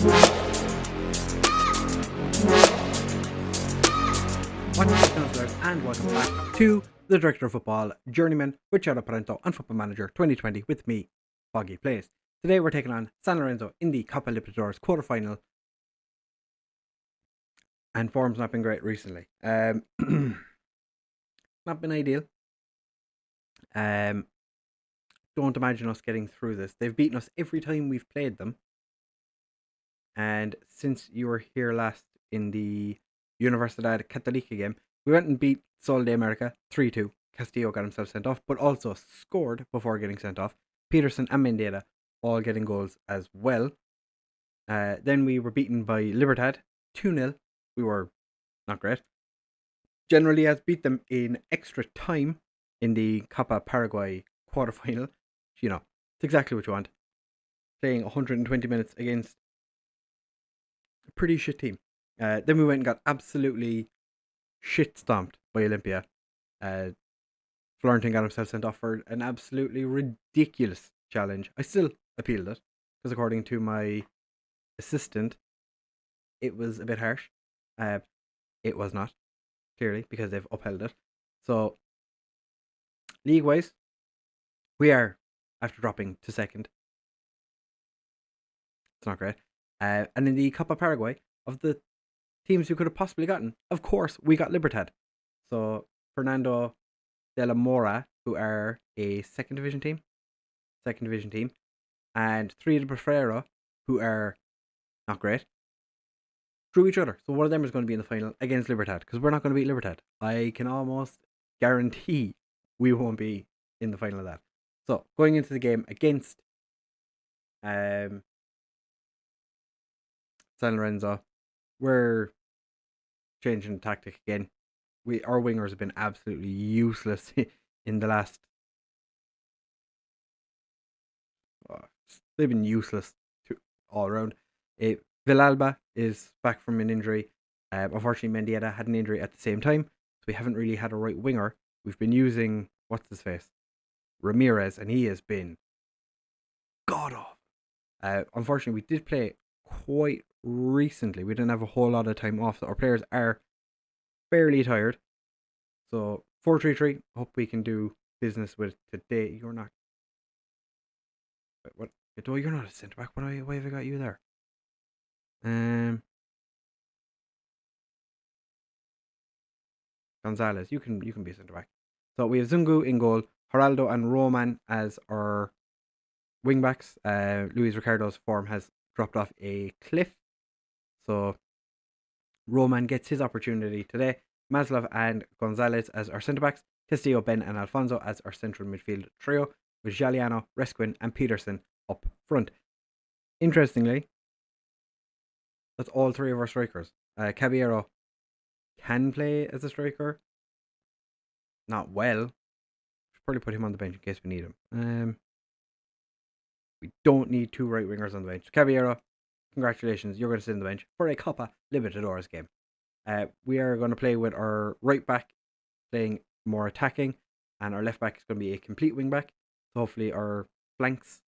What's up, councillors, and welcome back to the Director of Football, Journeyman, with Shadow Parento and Football Manager 2020 with me, Foggy Plays. Today we're taking on San Lorenzo in the Coppa Libertadores quarterfinal, and form's not been great recently. Not been ideal. Don't imagine us getting through this. They've beaten us every time we've played them, and since you were here last in the Universidad Católica game, we went and beat Sol de America 3-2. Castillo got himself sent off, but also scored before getting sent off. Peterson and Mendieta all getting goals as well. Then we were beaten by Libertad 2-0. We were not great. Generally has beat them in extra time in the Copa Paraguay quarterfinal. You know, it's exactly what you want. Playing 120 minutes against a pretty shit team. Then we went and got absolutely shit stomped by Olympia. Florentin got himself sent off for an absolutely ridiculous challenge. I still appealed it because according to my assistant, it was a bit harsh. It was not, clearly, because they've upheld it. So, league-wise, we are, after dropping to second. It's not great. And in the Copa Paraguay, of the teams you could have possibly gotten, of course, we got Libertad. So, Fernando de la Mora, who are a second division team, and Three de Prefero, who are not great, drew each other. So one of them is going to be in the final against Libertad, because we're not going to beat Libertad. I can almost guarantee we won't be in the final of that. So going into the game against San Lorenzo, we're changing tactic again. Our wingers have been absolutely useless in the last. They've been useless all around. Villalba is back from an injury. Unfortunately, Mendieta had an injury at the same time, so we haven't really had a right winger. We've been using Ramirez, and he has been god awful. Unfortunately, we did play quite recently. We didn't have a whole lot of time off, so our players are fairly tired. So 4-3-3. Hope we can do business with today. You're not. What? You're not a centre back. Why have I got you there? Gonzalez, you can be a centre back. So we have Zungu in goal, Geraldo and Roman as our wing backs. Luis Ricardo's form has dropped off a cliff, so Roman gets his opportunity today. Maslov and Gonzalez as our centre backs, Castillo, Ben and Alfonso as our central midfield trio, with Giuliano, Resquin and Peterson up front. Interestingly, that's all three of our strikers. Caballero can play as a striker. Not well. Should probably put him on the bench in case we need him. We don't need two right wingers on the bench. Caballero, congratulations, you're going to sit on the bench for a Copa Libertadores game. We are going to play with our right back playing more attacking, and our left back is going to be a complete wing back. So hopefully our flanks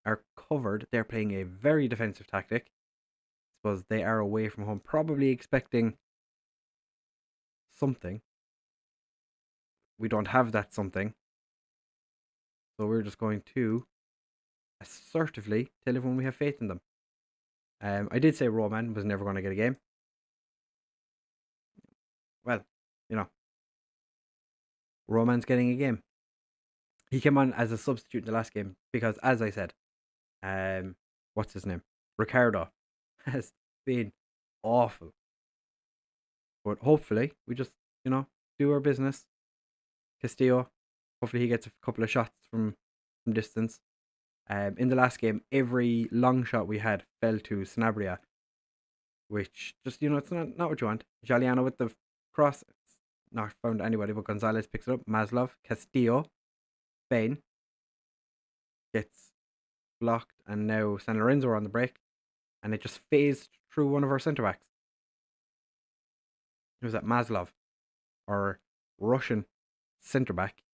are covered. They're playing a very defensive tactic. I suppose they are away from home, probably expecting something. We don't have that something, so we're just going to assertively tell everyone we have faith in them. I did say Roman was never going to get a game. Well, Roman's getting a game. He came on as a substitute in the last game because, as I said, what's his name? Ricardo has been awful. But hopefully we just, do our business. Castillo, hopefully he gets a couple of shots from distance. In the last game, every long shot we had fell to Sanabria, which just, it's not what you want. Giuliano with the cross, it's not found anybody, but Gonzalez picks it up. Maslov, Castillo, Ben gets blocked, and now San Lorenzo are on the break, and it just phased through one of our centre backs. It was that Maslov, our Russian centre back,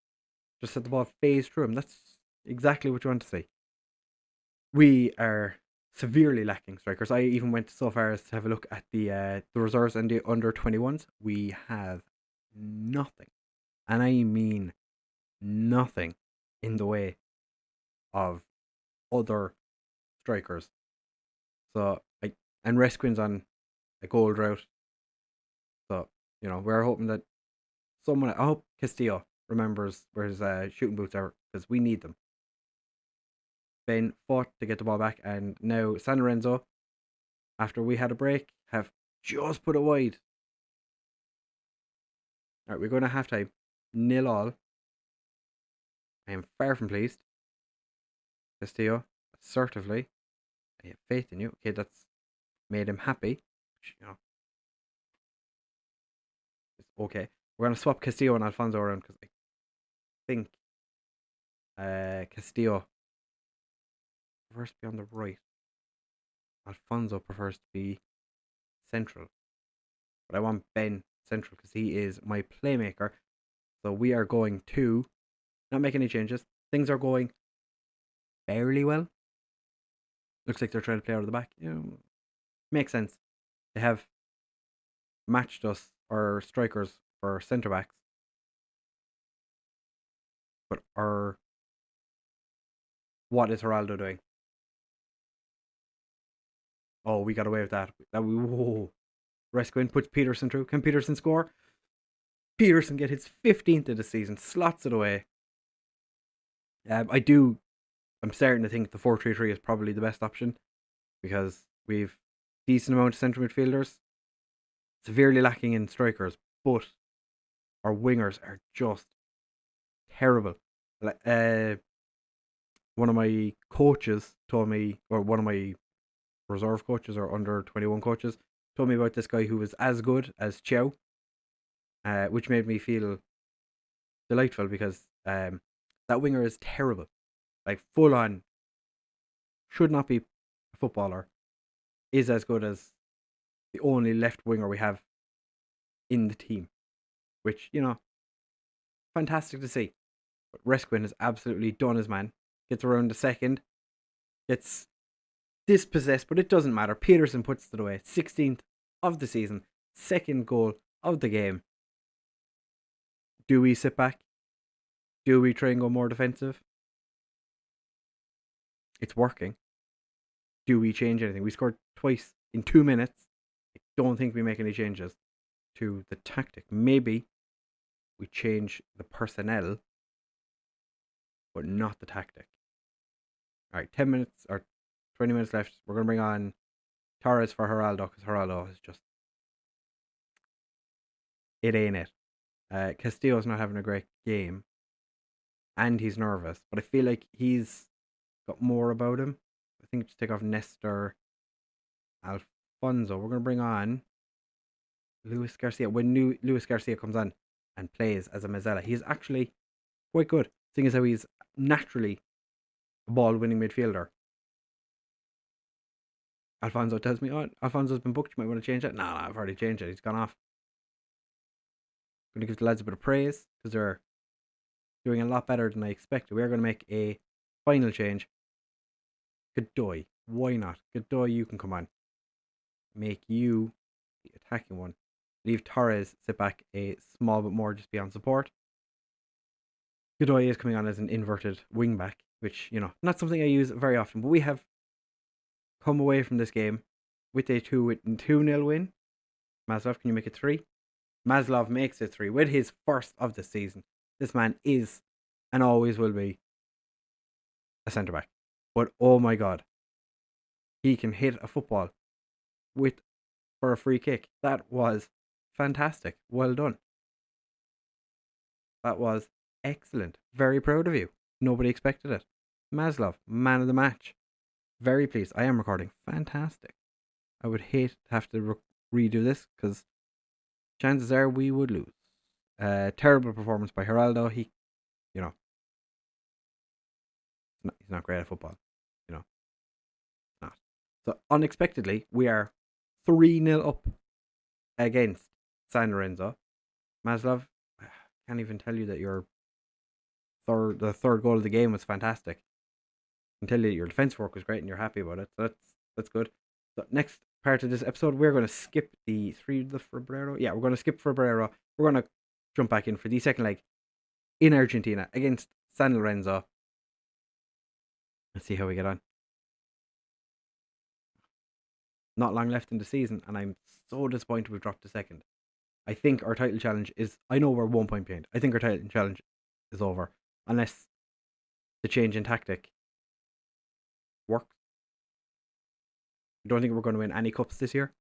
just let the ball phase through him. That's exactly what you want to see. We are severely lacking strikers. I even went so far as to have a look at the reserves and the under 21s. We have nothing, and I mean nothing, in the way of other strikers. So and Resquin's on a gold route. So we're hoping that someone. I hope Castillo remembers where his shooting boots are, because we need them. Ben fought to get the ball back, and now San Lorenzo, after we had a break, have just put it wide. Alright, we're going to halftime. 0-0. I am far from pleased. Castillo, assertively. I have faith in you. Okay, that's made him happy. Which, it's okay. We're going to swap Castillo and Alfonso around, because I think Castillo prefers to be on the right. Alfonso prefers to be central. But I want Ben central, because he is my playmaker. So we are going to not make any changes. Things are going fairly well. Looks like they're trying to play out of the back. Makes sense. They have matched us, our strikers, for centre backs. But what is Geraldo doing? Oh, we got away with that. Whoa. Resquin puts Peterson through. Can Peterson score? Peterson get his 15th of the season. Slots it away. I'm starting to think the 4-3-3 is probably the best option, because we've decent amount of centre midfielders, severely lacking in strikers, but our wingers are just terrible. One of my coaches told me, or one of my reserve coaches or under 21 coaches told me about this guy who was as good as Chow, which made me feel delightful, because that winger is terrible. Like, full on, should not be a footballer, is as good as the only left winger we have in the team, which, fantastic to see. But Resquin has absolutely done his man. Gets around the second, gets dispossessed, but it doesn't matter. Peterson puts it away. 16th of the season, second goal of the game. Do we sit back? Do we try and go more defensive? It's working. Do we change anything? We scored twice in 2 minutes. I don't think we make any changes to the tactic. Maybe we change the personnel, but not the tactic. Alright, 10 minutes or 20 minutes left. We're going to bring on Torres for Geraldo, because Geraldo is just... it ain't it. Castillo's not having a great game, and he's nervous, but I feel like he's got more about him. I think just take off Nestor Alfonso. We're going to bring on Luis Garcia. When Luis Garcia comes on and plays as a Mazzella, he's actually quite good, seeing as how he's naturally a ball-winning midfielder. Alfonso tells me, Alfonso's been booked, you might want to change that. No, I've already changed it. He's gone off. I'm going to give the lads a bit of praise, because they're doing a lot better than I expected. We are going to make a final change. Godoy. Why not? Godoy, you can come on. Make you the attacking one. Leave Torres sit back a small bit more, just be on support. Godoy is coming on as an inverted wing back, which, not something I use very often, but we have come away from this game with a 2-0 win. Maslov, can you make it 3? Maslov makes it 3 with his first of the season. This man is, and always will be, a centre back. But oh my god, he can hit a football for a free kick. That was fantastic. Well done. That was excellent. Very proud of you. Nobody expected it. Maslov, man of the match. Very pleased. I am recording. Fantastic. I would hate to have to redo this, because chances are we would lose. Terrible performance by Geraldo. He's not great at football. Not. So unexpectedly, we are 3-0 up against San Lorenzo. Maslov, I can't even tell you that the third goal of the game was fantastic. I can tell you that your defense work was great and you're happy about it. So That's good. So next part of this episode, we're going to skip the 3 de Febrero. Yeah, we're going to skip Febrero. We're going to jump back in for the second leg in Argentina against San Lorenzo. Let's see how we get on. Not long left in the season, and I'm so disappointed we've dropped to second. I think our title challenge is... I know we're 1 point behind. I think our title challenge is over. Unless the change in tactic works. I don't think we're going to win any cups this year.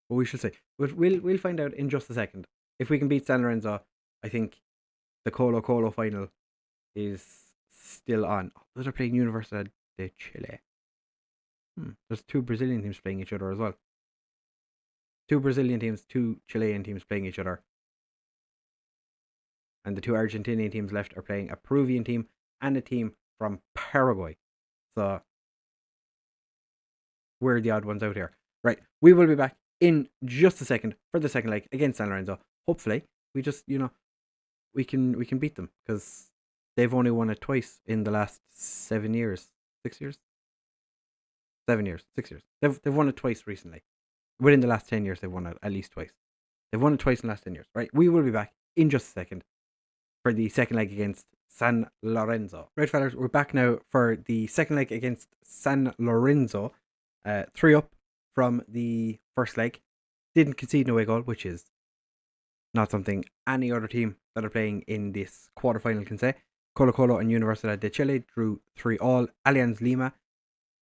But we shall see. But we'll find out in just a second. If we can beat San Lorenzo, I think the Colo Colo final is still on. Oh, those are playing Universidad de Chile. There's 2 Brazilian teams playing each other as well. 2 Brazilian teams, 2 Chilean teams playing each other. And the 2 Argentinian teams left are playing a Peruvian team and a team from Paraguay. So we're the odd ones out here. Right, we will be back in just a second for the second leg against San Lorenzo. Hopefully, we just, we can beat them, because they've only won it twice in the last 7 years. 6 years? 7 years. 6 years. They've won it twice recently. Within the last 10 years, they've won it at least twice. They've won it twice in the last 10 years. Right, we will be back in just a second for the second leg against San Lorenzo. Right, fellas, we're back now for the second leg against San Lorenzo. 3 up from the first leg. Didn't concede an away goal, which is not something any other team that are playing in this quarterfinal can say. Colo Colo and Universidad de Chile drew 3-3. Alianza Lima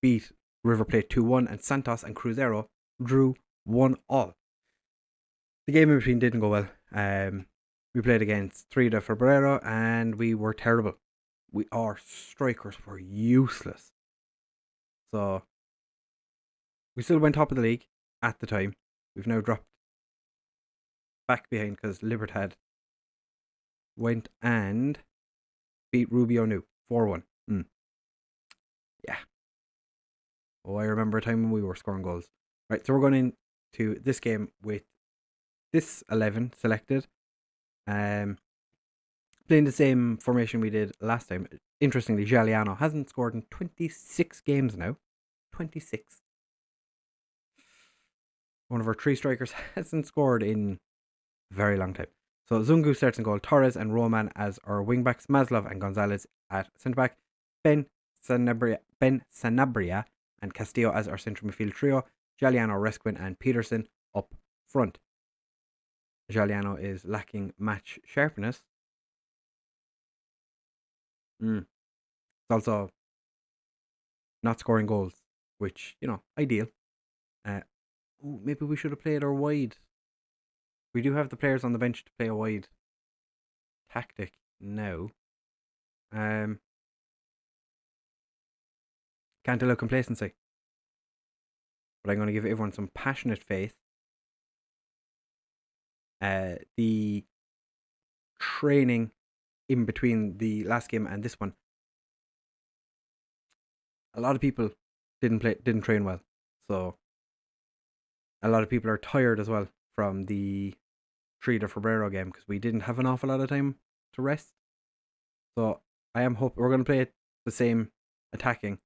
beat River Plate 2-1, and Santos and Cruzeiro drew 1-1. The game in between didn't go well. We played against 3 de Febrero and we were terrible. Our strikers were useless. So we still went top of the league at the time. We've now dropped back behind because Libertad went and beat Rubio Nu 4-1. Yeah. Oh, I remember a time when we were scoring goals. Right, so we're going into this game with this 11 selected. Playing the same formation we did last time. Interestingly, Giuliano hasn't scored in 26 games now. 26. One of our 3 strikers hasn't scored in a very long time. So Zungu starts in goal. Torres and Roman as our wingbacks. Maslov and Gonzalez at centre back. Ben Sanabria and Castillo as our central midfield trio. Giuliano, Resquin and Peterson up front. Giuliano is lacking match sharpness. It's also not scoring goals, which, ideal. Maybe we should have played our wide. We do have the players on the bench to play a wide tactic now. Can't allow complacency. But I'm going to give everyone some passionate faith. The training in between the last game and this one, a lot of people didn't train well. So a lot of people are tired as well from the 3 de Febrero game because we didn't have an awful lot of time to rest. So I am hoping we're going to play it the same attacking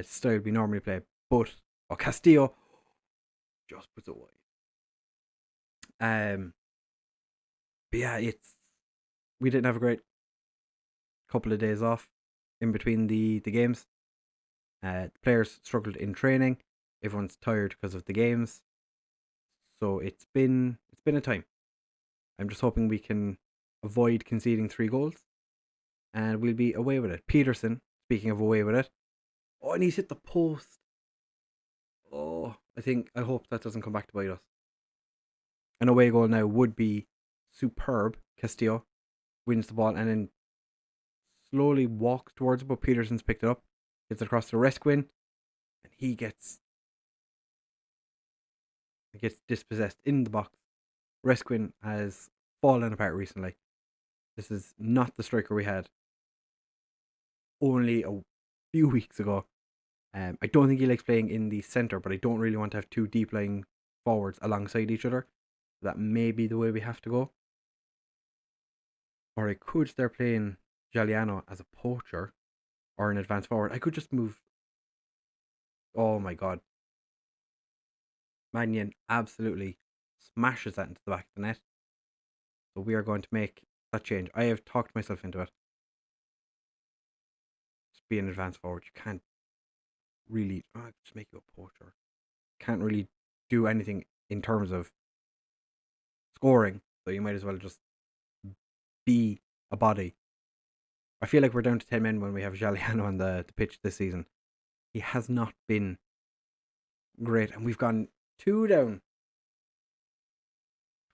style we normally play, but Castillo just puts it away. But yeah, we didn't have a great couple of days off in between the games. The players struggled in training. Everyone's tired because of the games. So it's been a time. I'm just hoping we can avoid conceding 3 goals and we'll be away with it. Peterson, speaking of away with it, and he's hit the post. I hope that doesn't come back to bite us. An away goal now would be superb. Castillo wins the ball and then slowly walks towards it, but Peterson's picked it up, gets it across to Resquin, and he gets dispossessed in the box. Resquin has fallen apart recently. This is not the striker we had only a few weeks ago. I don't think he likes playing in the centre, but I don't really want to have 2 deep lying forwards alongside each other. That may be the way we have to go. Or I could start playing Giuliano as a poacher or an advanced forward. I could just move Oh my god. Mannion absolutely smashes that into the back of the net. So we are going to make that change. I have talked myself into it. Just be an advanced forward. You can't really just make you a poacher. Can't really do anything in terms of scoring. So you might as well just be a body. I feel like we're down to 10 men when we have Giuliano on the pitch this season. He has not been great. And we've gone 2 down.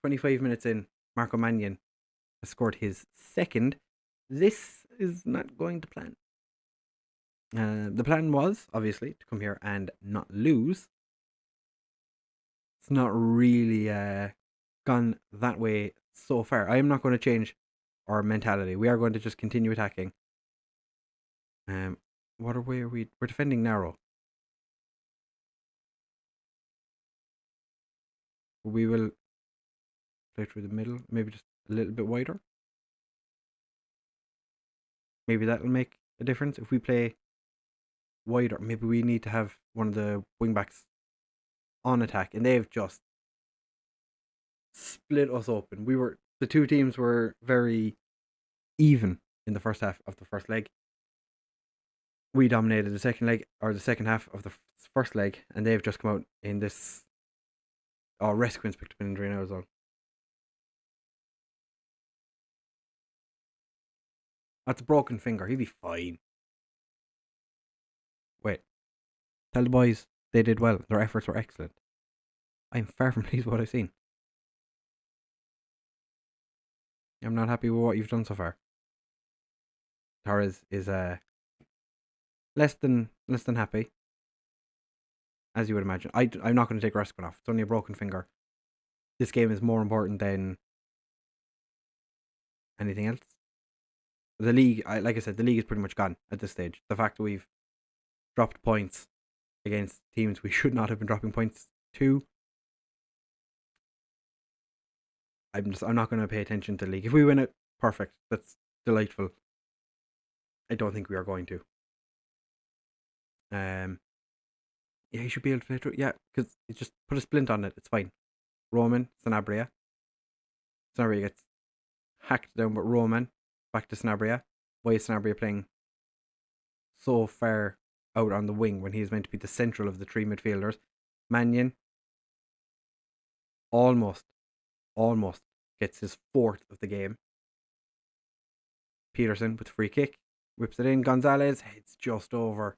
25 minutes in, Marco Mannion has scored his second. This is not going to plan. The plan was, obviously, to come here and not lose. It's not really gone that way so far. I am not going to change our mentality. We are going to just continue attacking. What are we? We're defending narrow. We will play through the middle, maybe just a little bit wider. Maybe that'll make a difference if we play wider. Maybe we need to have one of the wingbacks on attack, and they've just split us open. The two teams were very even in the first half of the first leg. We dominated the second leg, or the second half of the first leg, and they've just come out in this. Oh, Resquin's picked up an injury now as well. That's a broken finger. He'll be fine. Wait. Tell the boys they did well. Their efforts were excellent. I'm far from pleased with what I've seen. I'm not happy with what you've done so far. Torres is less than happy, as you would imagine. I'm not going to take Resquin off. It's only a broken finger. This game is more important than anything else. The league, like I said, the league is pretty much gone at this stage. The fact that we've dropped points against teams we should not have been dropping points to. I'm not going to pay attention to the league. If we win it, perfect. That's delightful. I don't think we are going to. Yeah, you should be able to play through. Yeah, because you just put a splint on it. It's fine. Roman, Sanabria. Sanabria gets hacked down, but Roman back to Sanabria. Why is Sanabria playing so far out on the wing when he is meant to be the central of the three midfielders? Mannion almost gets his fourth of the game. Peterson with the free kick, whips it in. Gonzalez heads just over.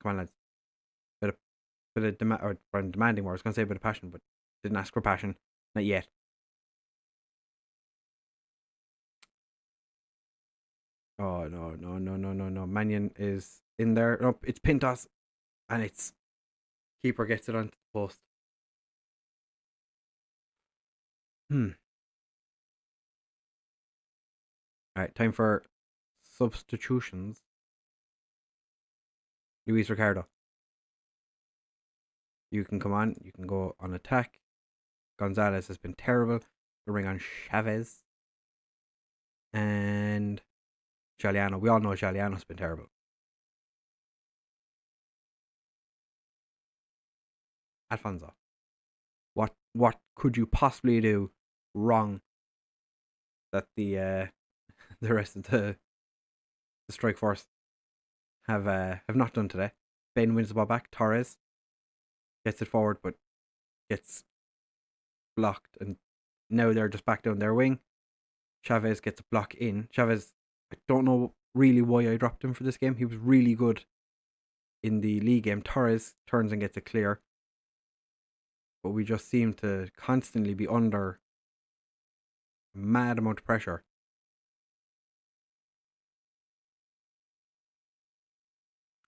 Come on, lads. Bit of demanding more. I was going to say a bit of passion, but didn't ask for passion. Not yet. Oh, no. Mannion is in there. Nope, it's Pintos. And it's keeper gets it onto the post. Alright, time for substitutions. Luis Ricardo. You can come on. You can go on attack. Gonzalez has been terrible. We'll bring on Chavez. And Giuliano. We all know Giuliano's been terrible. Alfonso. What could you possibly do wrong that the rest of the strike force have not done today? Ben wins the ball back. Torres gets it forward, but gets blocked, and now they're just back down their wing. Chavez gets a block in. Chavez, I don't know really why I dropped him for this game. He was really good in the league game. Torres turns and gets it clear, but we just seem to constantly be under a mad amount of pressure.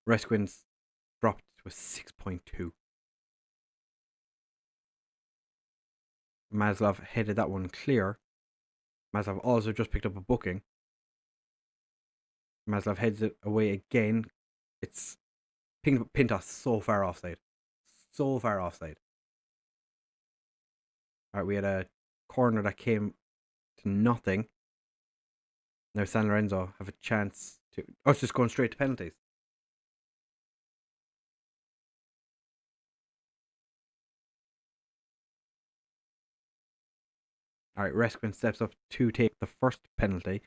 Resquin's dropped to a 6.2. Maslov headed that one clear. Maslov also just picked up a booking. Maslov heads it away again. It's Pintos so far offside. Alright, we had a corner that came to nothing. Now San Lorenzo have a chance to... Oh, it's just going straight to penalties. All right, Resquin steps up to take the first penalty.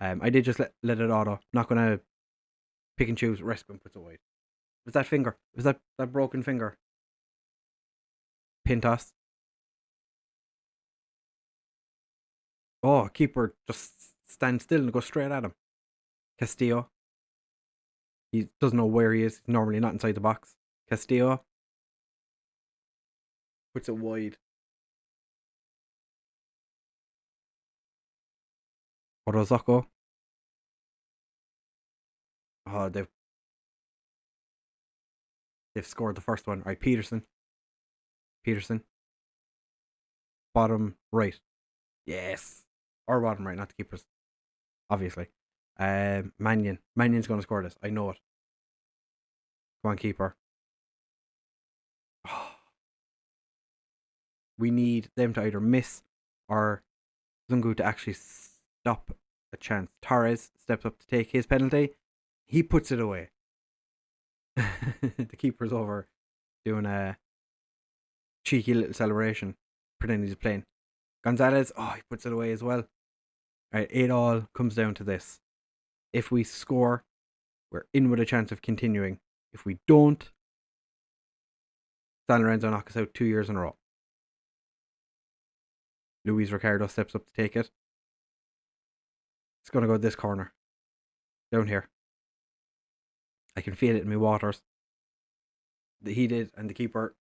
I did just let it auto. Not going to pick and choose. Resquin puts it wide. Was that finger? Was that broken finger? Pin toss. Oh, keeper just stands still and goes straight at him. Castillo. He doesn't know where he is. He's normally not inside the box. Castillo puts it wide. Orozco. Oh, they've scored the first one. All right, Peterson. Bottom right. Yes. Or bottom right, not the keepers. Obviously. Mannion. Mannion's going to score this. I know it. Come on, keeper. Oh. We need them to either miss or Zungu to actually stop a chance. Torres steps up to take his penalty. He puts it away. The keeper's over doing a cheeky little celebration, pretending he's playing. Gonzalez, he puts it away as well. Alright, it all comes down to this. If we score, we're in with a chance of continuing. If we don't, San Lorenzo knock us out 2 years in a row. Luis Ricardo steps up to take it. It's going to go this corner. Down here. I can feel it in my waters. He did, and the keeper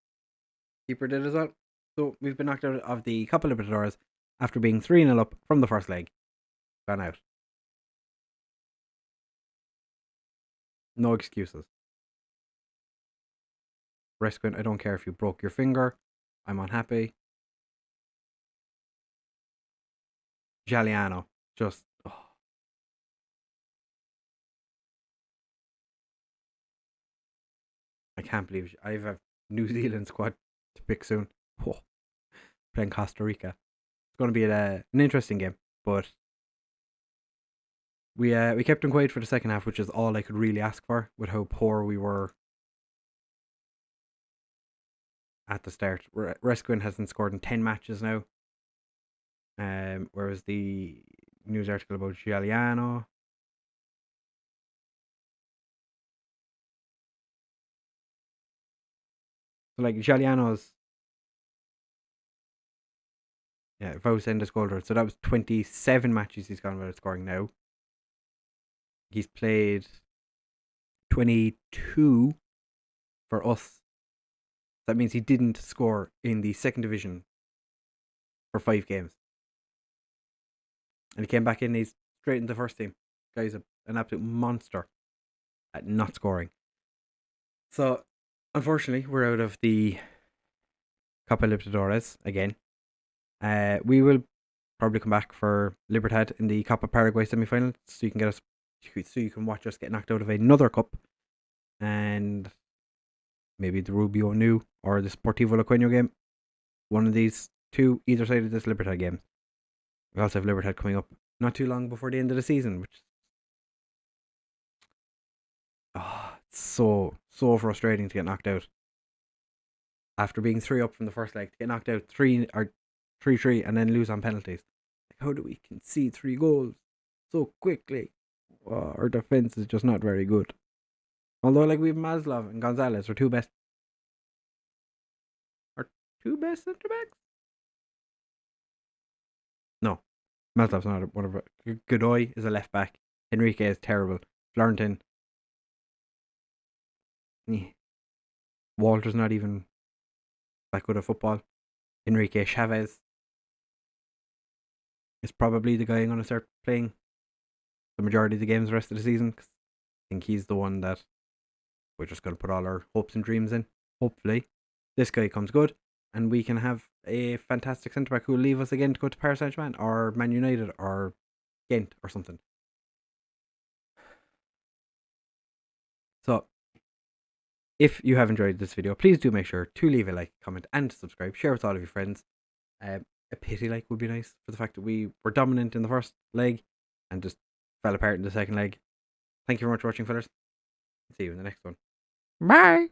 did as well. So we've been knocked out of the Copa Libertadores after being 3-0 up from the first leg. Gone out. No excuses. Resquin, I don't care if you broke your finger. I'm unhappy. Giuliano, just... I can't believe I have a New Zealand squad to pick soon. Playing Costa Rica. It's going to be an interesting game, but we kept them quiet for the second half, which is all I could really ask for with how poor we were at the start. Resquin hasn't scored in 10 matches now. Whereas the news article about Giuliano. So like Giuliano's Vaucenda's goal rate. So that was 27 matches he's gone without scoring now. He's played 22 for us. That means he didn't score in the second division for 5 games. And he came back in, he's straight into the first team. Guy's an absolute monster at not scoring. So, unfortunately, we're out of the Copa Libertadores again. We will probably come back for Libertad in the Copa Paraguay semi-final, so you can watch us get knocked out of another cup, and maybe the Rubio Nu or the Sportivo Loqueño game. One of these two, either side of this Libertad game. We also have Libertad coming up not too long before the end of the season, which it's so frustrating to get knocked out after being 3 up from the first leg, to get knocked out 3-3 and then lose on penalties. Like, how do we concede 3 goals so quickly? Our defense is just not very good. Although, like, we have Maslov and Gonzalez, our two best centre backs. No, Maslov's not one of our. Godoy is a left back. Enrique is terrible. Florentine. Walter's not even that good at football. Enrique Chavez is probably the guy I'm going to start playing the majority of the games the rest of the season, because I think he's the one that we're just going to put all our hopes and dreams in. Hopefully this guy comes good and we can have a fantastic centre back who will leave us again to go to Paris Saint-Germain or Man United or Ghent or something. So if you have enjoyed this video, please do make sure to leave a like, comment and subscribe. Share with all of your friends. A pity like would be nice for the fact that we were dominant in the first leg and just fell apart in the second leg. Thank you very much for watching, fellas. See you in the next one. Bye.